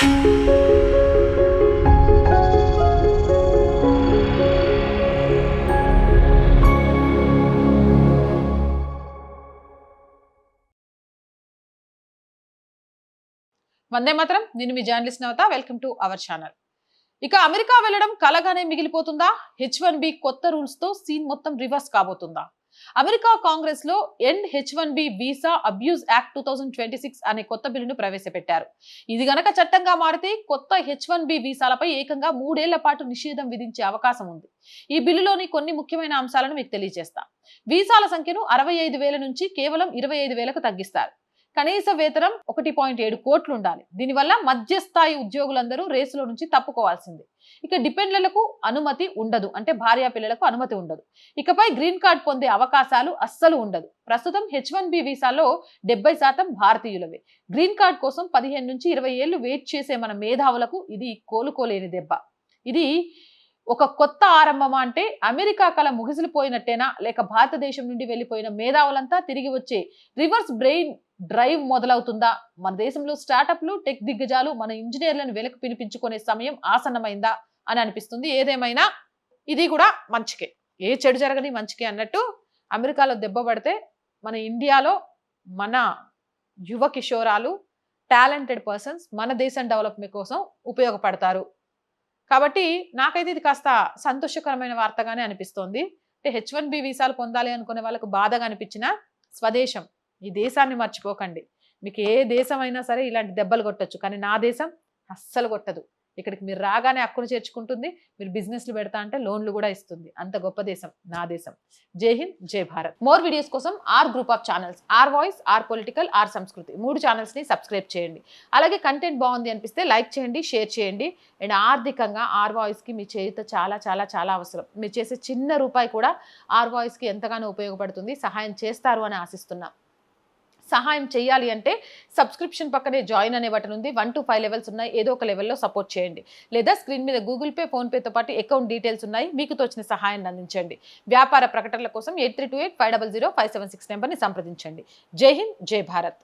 వందే మాత్రం. నేను మీ journalist Navata. Welcome to our channel. ఇక అమెరికా వెళ్ళడం కలగానే మిగిలిపోతుందా? H1B కొత్త రూల్స్ తో సీన్ మొత్తం రివర్స్ కాబోతుందా? అమెరికా కాంగ్రెస్ లో end H1B visa abuse act 2026 అనే కొత్త బిల్లును ప్రవేశపెట్టారు. ఇది గనక చట్టంగా మారితే కొత్త H1B వీసాలపై ఏకంగా 3 ఏళ్ల పాటు నిషేధం విధించే అవకాశం ఉంది. ఈ బిల్లులోని కొన్ని ముఖ్యమైన అంశాలను మీకు తెలియజేస్తా. వీసాల సంఖ్యను 65,000 నుంచి కేవలం 25,000కు తగ్గిస్తారు. కనీస వేతనం 1.7 కోట్లు ఉండాలి. దీనివల్ల మధ్యస్థాయి ఉద్యోగులందరూ రేసులో నుంచి తప్పుకోవాల్సింది. ఇక డిపెండ్లకు అనుమతి ఉండదు, అంటే భార్యా పిల్లలకు అనుమతి ఉండదు. ఇకపై గ్రీన్ కార్డ్ పొందే అవకాశాలు అస్సలు ఉండదు. ప్రస్తుతం H1B వీసాలో 70% భారతీయులవే. గ్రీన్ కార్డ్ కోసం 15 నుంచి 20 ఏళ్లు వెయిట్ చేసే మన మేధావులకు ఇది కోలుకోలేని దెబ్బ. ఇది ఒక కొత్త ఆరంభమా అంటే అమెరికా కళ ముగిసిపోయినట్టేనా, లేక భారతదేశం నుండి వెళ్లిపోయిన మేధావులంతా తిరిగి వచ్చే రివర్స్ బ్రెయిన్ డ్రైవ్ మొదలవుతుందా? మన దేశంలో స్టార్టప్లు, టెక్ దిగ్గజాలు మన ఇంజనీర్లను వెలకు పిలిపించుకునే సమయం ఆసన్నమైందా అని అనిపిస్తుంది. ఏదేమైనా ఇది కూడా మంచికే, ఏ చెడు జరగని మంచికే అన్నట్టు అమెరికాలో దెబ్బ పడితే మన ఇండియాలో మన యువ కిషోరాలు, టాలెంటెడ్ పర్సన్స్ మన దేశం డెవలప్మెంట్ కోసం ఉపయోగపడతారు. కాబట్టి నాకైతే ఇది కాస్త సంతోషకరమైన వార్తగానే అనిపిస్తోంది. అంటే H1B వీసాలు పొందాలి అనుకునే వాళ్ళకు బాధగా అనిపించిన స్వదేశం, ఈ దేశాన్ని మర్చిపోకండి. మీకు ఏ దేశం అయినా సరే ఇలాంటి దెబ్బలు కొట్టొచ్చు, కానీ నా దేశం అస్సలు కొట్టదు. ఇక్కడికి మీరు రాగానే హక్కును చేర్చుకుంటుంది, మీరు బిజినెస్లు పెడతా అంటే లోన్లు కూడా ఇస్తుంది. అంత గొప్ప దేశం నా దేశం. జై హింద్, జై భారత్. మోర్ వీడియోస్ కోసం R group of channels, R voice, R political, R Sanskriti 3 channels ని సబ్స్క్రైబ్ చేయండి. అలాగే కంటెంట్ బాగుంది అనిపిస్తే లైక్ చేయండి, షేర్ చేయండి. అండ్ ఆర్థికంగా ఆర్ వాయిస్ కి మీ చేయుత చాలా చాలా చాలా అవసరం. మీరు చేసే చిన్న రూపాయి కూడా ఆర్ వాయిస్ కి ఎంతగానో ఉపయోగపడుతుంది. సహాయం చేస్తారు అని ఆశిస్తున్నా. సహాయం చేయాలి అంటే సబ్స్క్రిప్షన్ పక్కనే జాయిన్ అనే బటన్ ఉంది. 1 to 5 లెవెల్స్ ఉన్నాయి. ఏదో ఒక లెవెల్లో సపోర్ట్ చేయండి. లేదా స్క్రీన్ మీద గూగుల్ పే, ఫోన్ పేతో పాటు అకౌంట్ డీటెయిల్స్ ఉన్నాయి. మీకు తోచిన సహాయాన్ని అందించండి. వ్యాపార ప్రకటనల కోసం 8328500576 నెంబర్ని సంప్రదించండి. జై హింద్, జై భారత్.